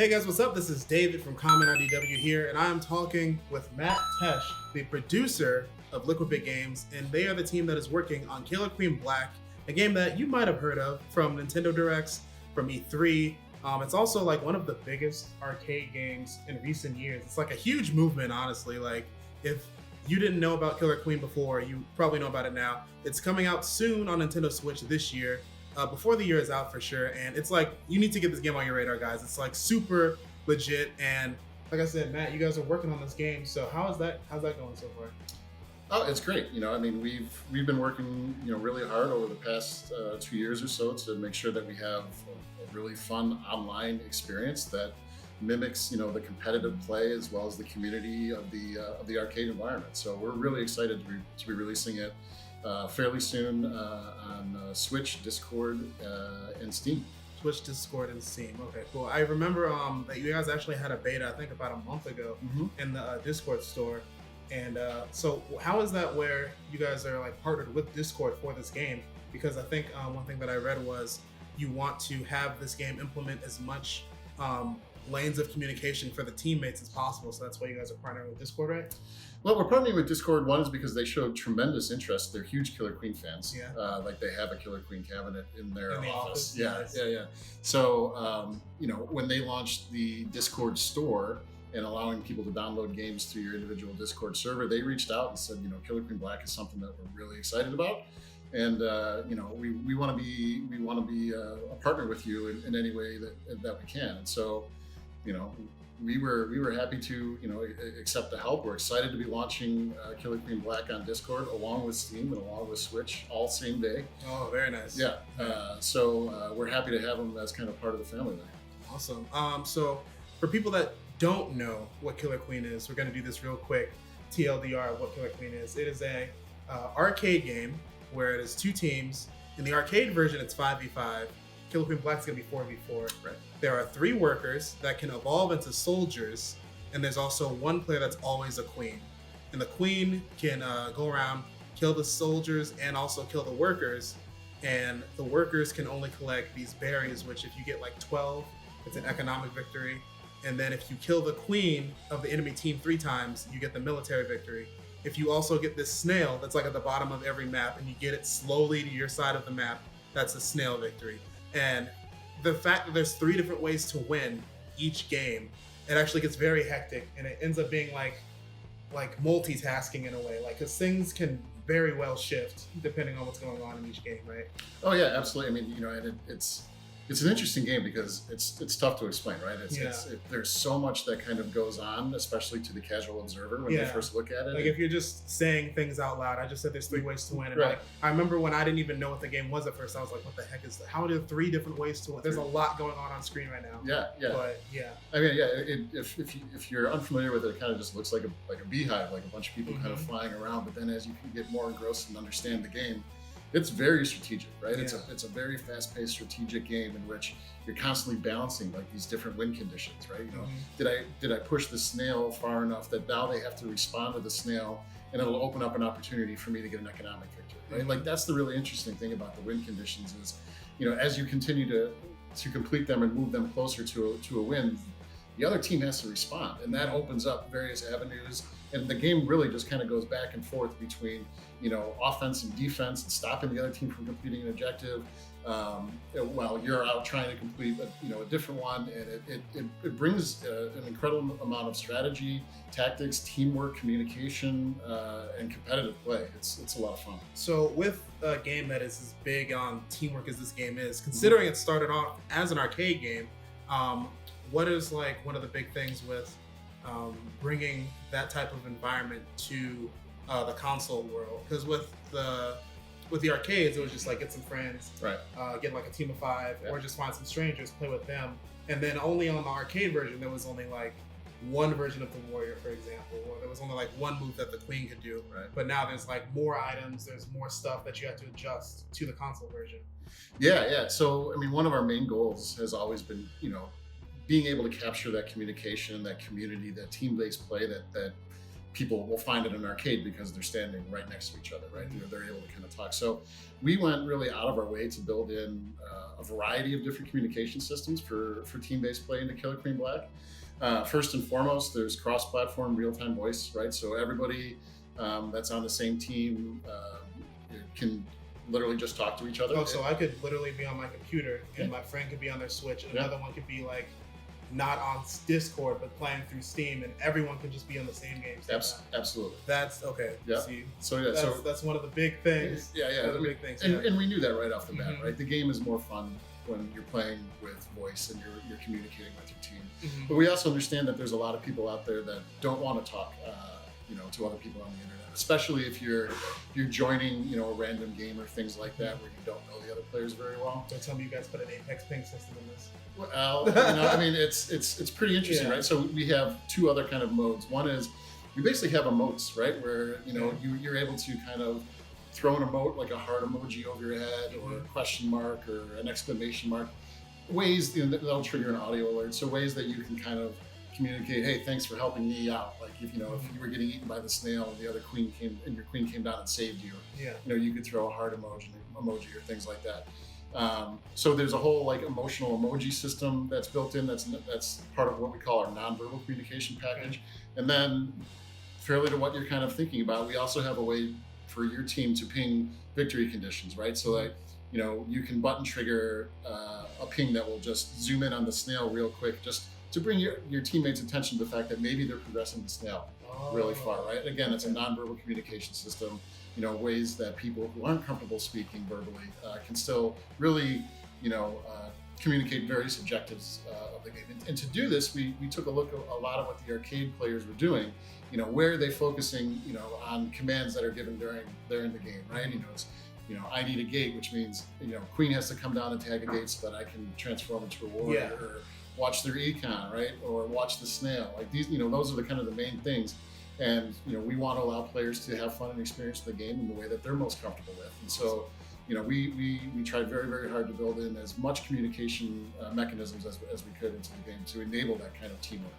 Hey guys, what's up? This is David from ConMenRDW here, and I'm talking with Matt Tesch, the producer of Liquid Games, and they are the team that is working on Killer Queen Black, a game that you might have heard of from Nintendo Directs, from E3. It's also like one of the biggest arcade games in recent years. It's like a huge movement, honestly. Like, if you didn't know about Killer Queen before, you probably know about it now. It's coming out soon on Nintendo Switch this year. Before the year is out for sure, and it's like you need to get this game on your radar, guys. It's like super legit, and like I said, Matt, you guys are working on this game. So how's that going so far? Oh, it's great. I mean, we've been working, really hard over the past 2 years or so to make sure that we have a really fun online experience that mimics, the competitive play as well as the community of the arcade environment. So we're really excited to be releasing it fairly soon on Switch, Discord, and Steam. Switch, Discord, and Steam. Okay, cool. I remember that you guys actually had a beta, I think about a month ago, in the Discord store. And so how is that where you guys are like partnered with Discord for this game? Because I think one thing that I read was you want to have this game implement as much lanes of communication for the teammates as possible. So that's why you guys are partnering with Discord, right? Well, we're partnering with Discord. One is because they showed tremendous interest. They're huge Killer Queen fans. Yeah. Like they have a Killer Queen cabinet in their office. Yeah, nice. Yeah. So, when they launched the Discord store and allowing people to download games through your individual Discord server, they reached out and said, Killer Queen Black is something that we're really excited about. And we want to be a partner with you in any way that we can. And so, we were happy to accept the help. We're excited to be launching Killer Queen Black on Discord along with Steam and along with Switch all same day. Oh, very nice. Yeah. So we're happy to have them as kind of part of the family there. Awesome. So for people that don't know what Killer Queen is, we're going to do this real quick. TLDR of what Killer Queen is. It is a arcade game where it is two teams. In the arcade version, it's 5v5. Killer Queen Black is going to be 4v4. Right. There are 3 workers that can evolve into soldiers, and there's also one player that's always a queen. And the queen can go around, kill the soldiers, and also kill the workers. And the workers can only collect these berries, which if you get like 12, it's an economic victory. And then if you kill the queen of the enemy team 3 times, you get the military victory. If you also get this snail that's like at the bottom of every map, and you get it slowly to your side of the map, that's a snail victory. And the fact that there's 3 different ways to win each game, it actually gets very hectic, and it ends up being like multitasking in a way, like because things can very well shift depending on what's going on in each game, right? Oh yeah, absolutely. I mean, and it's an interesting game because it's tough to explain, right? There's so much that kind of goes on, especially to the casual observer when they first look at it. Like if you're just saying things out loud, I just said there's 3 ways to win. And right. like, I remember when I didn't even know what the game was at first, I was like, what the heck is that? How are there 3 different ways to win? There's a lot going on screen right now. Yeah. But yeah. I mean, yeah, if you're unfamiliar with it, it kind of just looks like a beehive, like a bunch of people kind of flying around. But then as you can get more engrossed and understand the game, it's very strategic, right? Yeah. It's a very fast-paced strategic game in which you're constantly balancing like these different win conditions, right? Did I push the snail far enough that now they have to respond to the snail, and it'll open up an opportunity for me to get an economic victory, right? Like that's the really interesting thing about the win conditions is, as you continue to complete them and move them closer to a win, the other team has to respond, and that opens up various avenues. And the game really just kind of goes back and forth between, offense and defense and stopping the other team from completing an objective while you're out trying to complete a different one. And it brings an incredible amount of strategy, tactics, teamwork, communication, and competitive play. It's a lot of fun. So with a game that is as big on teamwork as this game is, considering it started off as an arcade game, what is like one of the big things with bringing that type of environment to the console world? Because with the arcades, it was just like get some friends, right? Get like a team of 5, or just find some strangers, play with them. And then only on the arcade version, there was only like one version of the warrior, for example, or there was only like one move that the queen could do. Right. But now there's like more items, there's more stuff that you have to adjust to the console version. Yeah. So I mean, one of our main goals has always been, being able to capture that communication, that community, that team-based play that people will find at an arcade because they're standing right next to each other, right? They're able to kind of talk. So we went really out of our way to build in a variety of different communication systems for team-based play into Killer Queen Black. First and foremost, there's cross-platform real-time voice, right? So everybody that's on the same team can literally just talk to each other. Oh, so I could literally be on my computer and my friend could be on their Switch and another one could be like not on Discord but playing through Steam, and everyone could just be on the same game. Absolutely. That's okay. Yeah. See, so that's one of the big things. Yeah. One of the big things. And we knew that right off the bat, right? The game is more fun when you're playing with voice and you're communicating with your team. But we also understand that there's a lot of people out there that don't want to talk, to other people on the internet, especially if you're joining, a random game or things like that where you don't know the other players very well. Don't tell me you guys put an Apex ping system in this. Well, it's pretty interesting, right? So we have two other kind of modes. One is we basically have emotes, right? Where you're able to kind of throw an emote like a heart emoji over your head, or a question mark, or an exclamation mark. Ways that'll trigger an audio alert. So ways that you can kind of communicate, hey, thanks for helping me out. Like if you were getting eaten by the snail and the other queen came down and saved you. You could throw a heart emoji or things like that. So there's a whole like emotional emoji system that's built in. That's part of what we call our nonverbal communication package. And then, fairly to what you're kind of thinking about, we also have a way for your team to ping victory conditions, right? So like, you can button trigger a ping that will just zoom in on the snail real quick, just to bring your teammates' attention to the fact that maybe they're progressing the snail really far, right? Again, it's a nonverbal communication system. Ways that people who aren't comfortable speaking verbally can still really, communicate various objectives of the game. And to do this, we took a look at a lot of what the arcade players were doing. Where are they focusing, on commands that are given during the game, right? It's, I need a gate, which means, Queen has to come down and tag a gate so that I can transform into a warrior, or watch their econ, right? Or watch the snail. Like these, those are the kind of the main things. And, we want to allow players to have fun and experience the game in the way that they're most comfortable with. And so, we tried very, very hard to build in as much communication mechanisms as we could into the game to enable that kind of teamwork.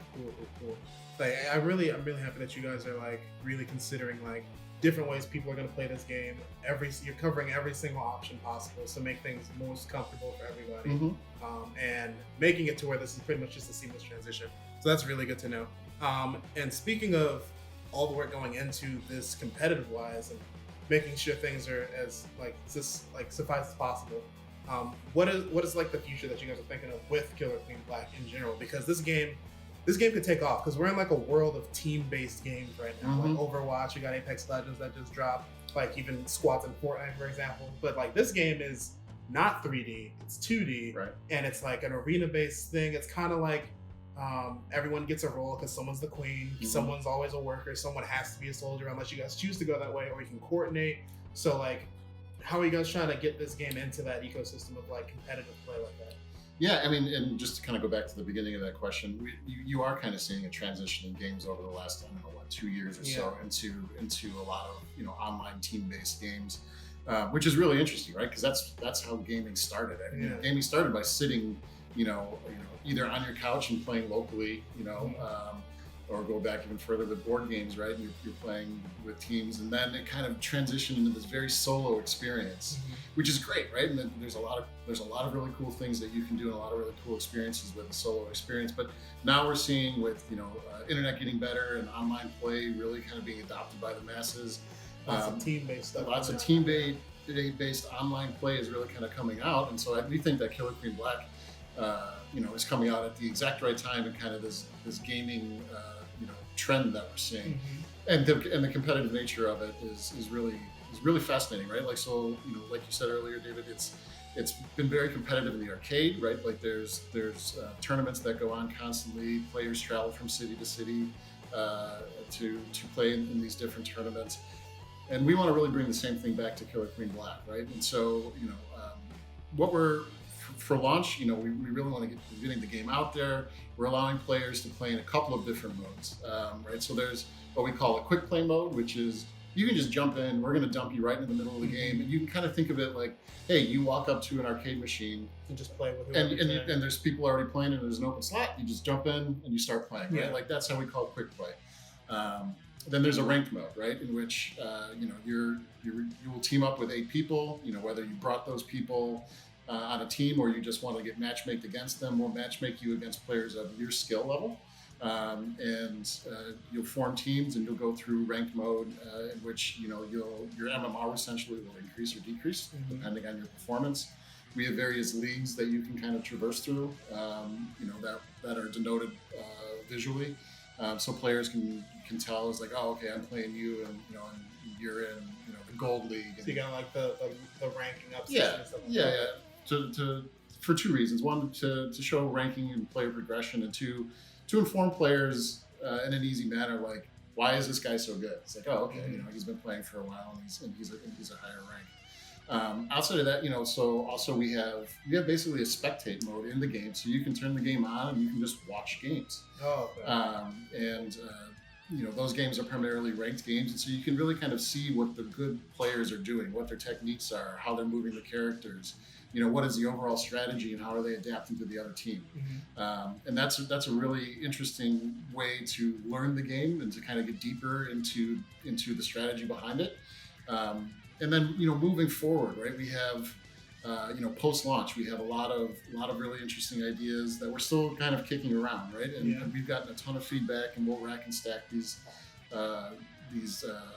Cool. Like, I'm really happy that you guys are like really considering like different ways people are going to play this game. You're covering every single option possible to make things most comfortable for everybody, and making it to where this is pretty much just a seamless transition. So that's really good to know. And speaking of all the work going into this competitive wise and making sure things are as suffice as possible, what is like the future that you guys are thinking of with Killer Queen Black in general? Because this game could take off, because we're in like a world of team-based games right now. Like Overwatch, we got Apex Legends that just dropped, like even squads in Fortnite, for example. But like this game is not 3D, it's 2D, right? And it's like an arena-based thing. It's kind of like everyone gets a role because someone's the queen, someone's always a worker, someone has to be a soldier unless you guys choose to go that way, or you can coordinate. So like, how are you guys trying to get this game into that ecosystem of like competitive play like that? Yeah, I mean, and just to kind of go back to the beginning of that question, you are kind of seeing a transition in games over the last, 2 years or so into a lot of online team-based games, which is really interesting, right? Because that's how gaming started. I mean, gaming started by sitting, either on your couch and playing locally, or go back even further with board games, right? And you're playing with teams, and then it kind of transitioned into this very solo experience, which is great, right? And then there's a lot of really cool things that you can do, and a lot of really cool experiences with a solo experience. But now we're seeing with internet getting better and online play really kind of being adopted by the masses. Lots of team-based stuff. Lots of team-based online play is really kind of coming out, and so we think that Killer Queen Black, is coming out at the exact right time, and kind of this gaming trend that we're seeing, and the competitive nature of it is really fascinating, right? Like, so like you said earlier, David, it's been very competitive in the arcade, right? Like there's tournaments that go on constantly. Players travel from city to city to play in these different tournaments, and we want to really bring the same thing back to Killer Queen Black, right? And so what we're for launch, we really want to get getting the game out there. We're allowing players to play in a couple of different modes, right? So there's what we call a quick play mode, which is you can just jump in. We're going to dump you right in the middle of the game, and you can kind of think of it like, hey, you walk up to an arcade machine and just play with and there's people already playing, and there's an open slot. You just jump in and you start playing, right? Like that's how we call quick play. then there's a ranked mode, right, in which you will team up with 8 people. Whether you brought those people on a team or you just want to get matchmaked against them, we'll matchmake you against players of your skill level. And you'll form teams and you'll go through ranked mode in which your MMR essentially will increase or decrease depending on your performance. We have various leagues that you can kind of traverse through, that are denoted visually, so players can tell it's like, oh, okay, I'm playing you, and you're in the gold league. So you got like the ranking up. For 2 reasons: one, to show ranking and player progression, and two, to inform players in an easy manner, like, why is this guy so good? It's like, oh, okay, he's been playing for a while and he's a higher rank. Outside of that, so also we have basically a spectate mode in the game, so you can turn the game on and you can just watch games. Oh, okay. Those games are primarily ranked games, and so you can really kind of see what the good players are doing, what their techniques are, how they're moving the characters. What is the overall strategy and how are they adapting to the other team? And that's a really interesting way to learn the game and to kind of get deeper into the strategy behind it. And then moving forward, right? We have post launch, we have a lot of really interesting ideas that we're still kind of kicking around, right? And we've gotten a ton of feedback, and we'll rack and stack these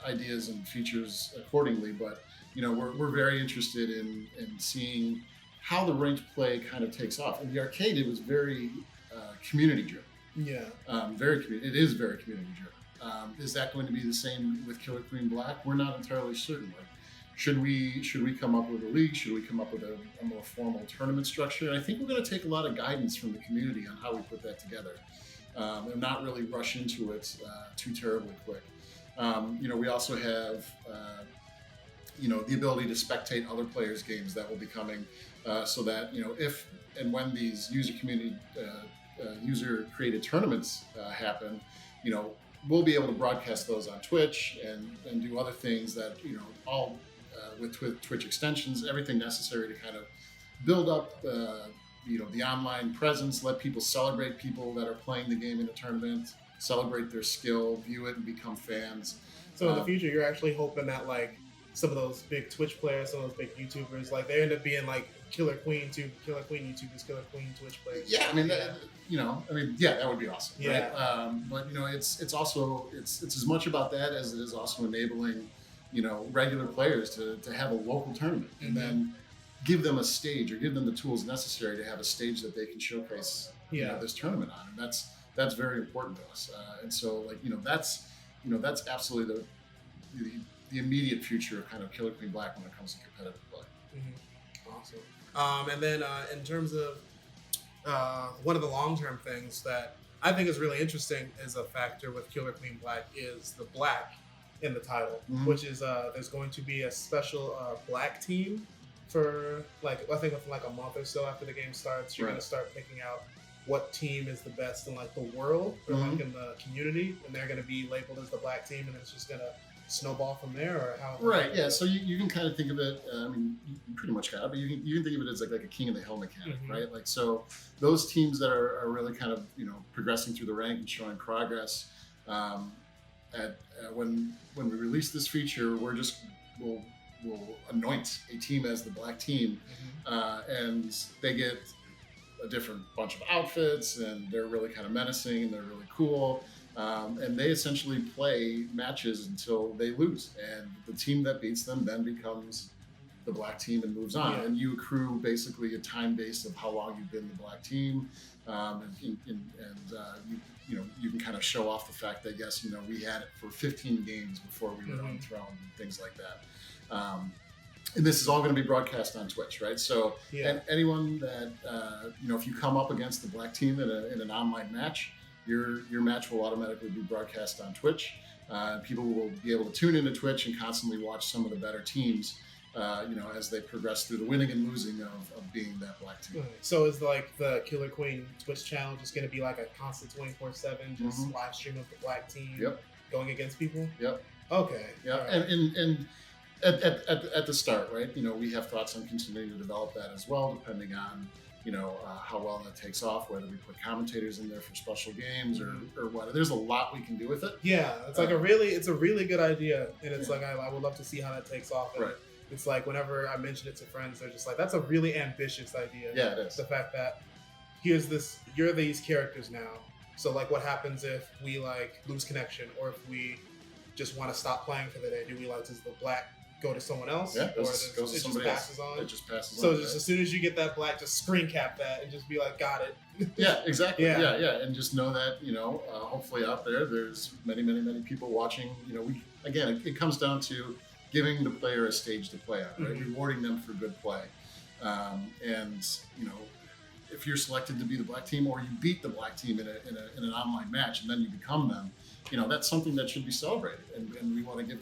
ideas and features accordingly. But we're very interested in seeing how the ranked play kind of takes off. In the arcade, it was very community driven. Yeah. It is very community driven. Is that going to be the same with Killer Queen Black? We're not entirely certain. Like, should we come up with a league? Should we come up with a more formal tournament structure? And I think we're going to take a lot of guidance from the community on how we put that together, and not really rush into it too terribly quick. We also have the ability to spectate other players' games that will be coming, so that if and when these user created tournaments happen, we'll be able to broadcast those on Twitch and do other things that all with Twitch extensions, everything necessary to kind of build up the online presence, let people celebrate people that are playing the game in a tournament, celebrate their skill, view it, and become fans. So in the future, you're actually hoping that like some of those big Twitch players, some of those big YouTubers, like they end up being like Killer Queen YouTubers, Killer Queen Twitch players. Yeah, I mean, that would be awesome. Yeah. Right? But it's also as much about that as it is also enabling regular players to have a local tournament, and then give them a stage or give them the tools necessary to have a stage that they can showcase this tournament on, and that's very important to us. And so that's absolutely the immediate future of kind of Killer Queen Black when it comes to competitive play. Awesome. And then in terms of one of the long-term things that I think is really interesting is a factor with Killer Queen Black is the black in the title, which is there's going to be a special black team for I think within like a month or so after the game starts. You're going to start picking out what team is the best in like the world or like in the community, and they're going to be labeled as the black team, and it's just going to snowball from there, or how? Right. Yeah. So you can kind of think of it. You pretty much got it, but you can think of it as like a king of the hill mechanic, right? Like, so those teams that are really kind of progressing through the rank and showing progress. When we release this feature, we'll anoint a team as the black team, and they get a different bunch of outfits, and they're really kind of menacing, and they're really cool. And they essentially play matches until they lose, and the team that beats them then becomes the black team and moves on. And you accrue basically a time base of how long you've been the black team, you can kind of show off the fact that yes, we had it for 15 games before we were unthroned and things like that. And this is all going to be broadcast on Twitch, right? So, and anyone that if you come up against the black team in an online match, your match will automatically be broadcast on Twitch. People will be able to tune into Twitch and constantly watch some of the better teams, as they progress through the winning and losing of being that black team. So is like the Killer Queen Twitch channel just going to be like a constant 24/7 just live stream of the black team going against people? Yep. Okay. Yeah. Right. And at the start, right? We have thoughts on continuing to develop that as well, depending on how well that takes off, whether we put commentators in there for special games or what. There's a lot we can do with it. Yeah, it's like it's a really good idea, and it's like I would love to see how that takes off. And right. It's like whenever I mention it to friends, they're just like, "That's a really ambitious idea." Yeah, it is. The fact that you're these characters now. So like, what happens if we like lose connection, or if we just want to stop playing for the day? Do we does the black go to someone else? Yeah, or goes to somebody else. Passes on? It just passes so on. So just as soon as you get that black, just screen cap that and just be like, got it. Yeah, exactly. Yeah. And just know that, hopefully out there's many, many, many people watching. It comes down to giving the player a stage to play on, right? Rewarding them for good play. If you're selected to be the black team, or you beat the black team in an online match, and then you become them, that's something that should be celebrated, and we want to give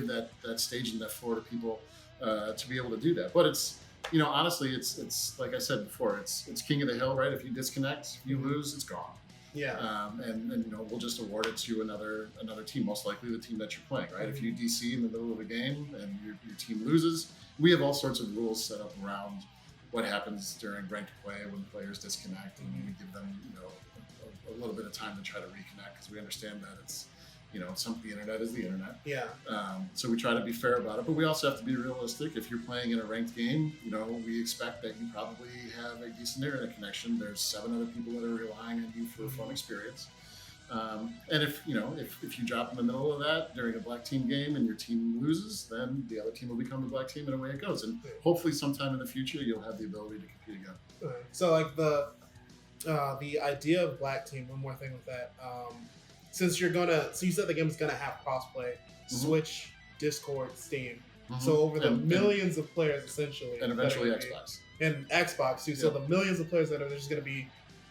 that stage and that floor to people to be able to do that. But it's honestly, it's like I said before, it's king of the hill, right? If you disconnect, you lose, it's gone. Yeah. And we'll just award it to another team, most likely the team that you're playing, right? If you DC in the middle of a game and your team loses, we have all sorts of rules set up around what happens during ranked play when players disconnect, and we give them a little bit of time to try to reconnect, because we understand that it's the internet is the internet. Yeah. So we try to be fair about it, but we also have to be realistic. If you're playing in a ranked game, we expect that you probably have a decent internet connection. There's 7 other people that are relying on you for a fun experience. And if you drop in the middle of that during a black team game and your team loses, then the other team will become the black team, and away it goes. And hopefully sometime in the future you'll have the ability to compete again. So like the idea of black team, one more thing with that, since you said the game is gonna have crossplay, Switch, Discord, Steam. So over the millions of players essentially, and eventually Xbox and Xbox too. So the millions of players that are just gonna be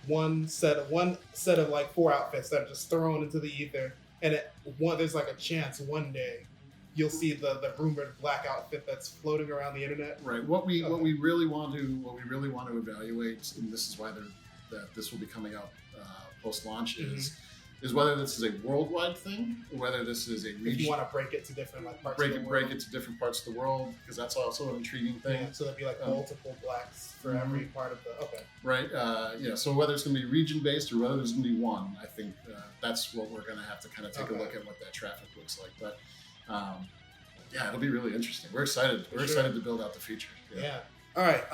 one set of like 4 outfits that are just thrown into the ether, and there's like a chance one day you'll see the rumored black outfit that's floating around the internet. Right. What we really want to evaluate, and this is why that this will be coming out post launch, is whether this is a worldwide thing, or whether this is a region. If you want to break it to different parts of the world. Break it to different parts of the world, because that's also an intriguing thing. Yeah, so there'd be like multiple blacks for every part of the. Okay. Right. So whether it's going to be region based or whether there's going to be one, I think that's what we're going to have to kind of take a look at what that traffic looks like. But it'll be really interesting. We're excited. We're excited to build out the feature. Yeah. All right.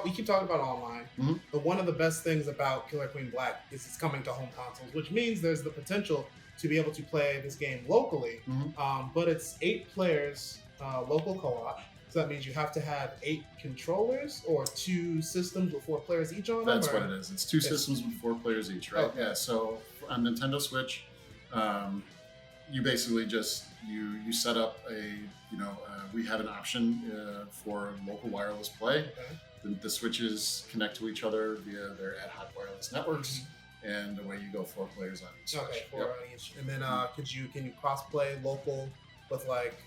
We keep talking about online, but one of the best things about Killer Queen Black is it's coming to home consoles, which means there's the potential to be able to play this game locally. But it's 8 players, local co-op. So that means you have to have 8 controllers or 2 systems with 4 players each on them. That's what it is. It's 2 systems with 4 players each, right? Okay. Yeah. So on Nintendo Switch, you basically just you set up we have an option for local wireless play. The switches connect to each other via their ad hoc wireless networks, and away you go, 4 players on each switch. Okay, 4 on each. And then can you cross play local with like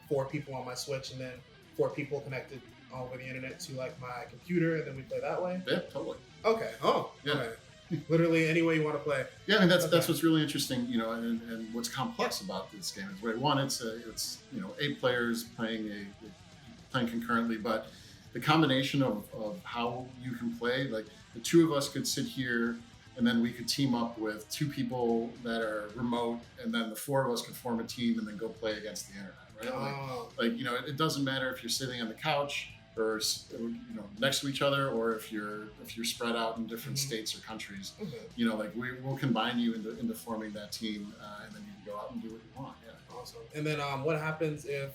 4 people on my Switch, and then 4 people connected over the internet to like my computer, and then we play that way? Yeah, totally. Okay. Oh, yeah. Okay. Literally any way you want to play. Yeah, I mean that's what's really interesting, and what's complex about this game is, right, one, it's 8 players playing concurrently, but the combination of how you can play, like the 2 of us could sit here, and then we could team up with 2 people that are remote, and then the 4 of us could form a team and then go play against the internet, right? It doesn't matter if you're sitting on the couch or next to each other, or if you're spread out in different states or countries. We'll combine you into forming that team, and then you can go out and do what you want. Yeah. Awesome. And then what happens if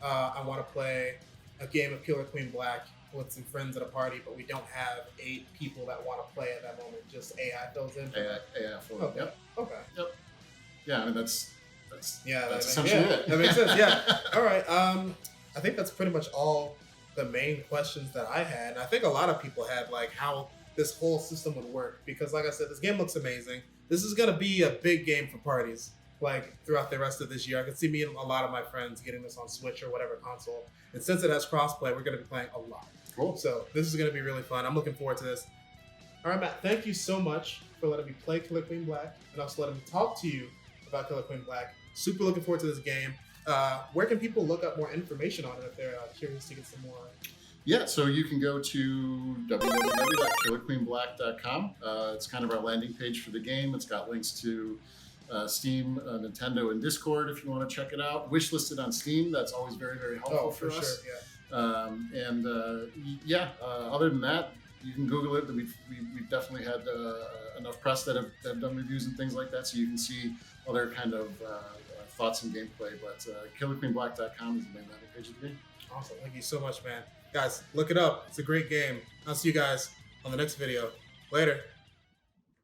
I want to play a game of Killer Queen Black with some friends at a party, but we don't have 8 people that want to play at that moment? Just AI fills in. AI fills in. Okay. Yep. Okay. Yep. Yeah, I mean that's essentially it. That makes sense. Yeah. All right. I think that's pretty much all the main questions that I had. And I think a lot of people had, like, how this whole system would work, because like I said, this game looks amazing. This is going to be a big game for parties, like throughout the rest of this year. I can see me and a lot of my friends getting this on Switch or whatever console. And since it has crossplay, we're going to be playing a lot. Cool. So this is going to be really fun. I'm looking forward to this. All right, Matt, thank you so much for letting me play Killer Queen Black, and also letting me talk to you about Killer Queen Black. Super looking forward to this game. where can people look up more information on it if they're curious to get some more? Yeah, so you can go to www.killerqueenblack.com. It's kind of our landing page for the game. It's got links to Steam, Nintendo, and Discord if you want to check it out. Wishlisted on Steam. That's always very, very helpful for us. Sure, yeah. Other than that, you can Google it. We've definitely had enough press that have done reviews and things like that, so you can see other kind of thoughts and gameplay. But killerqueenblack.com is the main landing page of the game. Awesome. Thank you so much, man. Guys, look it up. It's a great game. I'll see you guys on the next video. Later.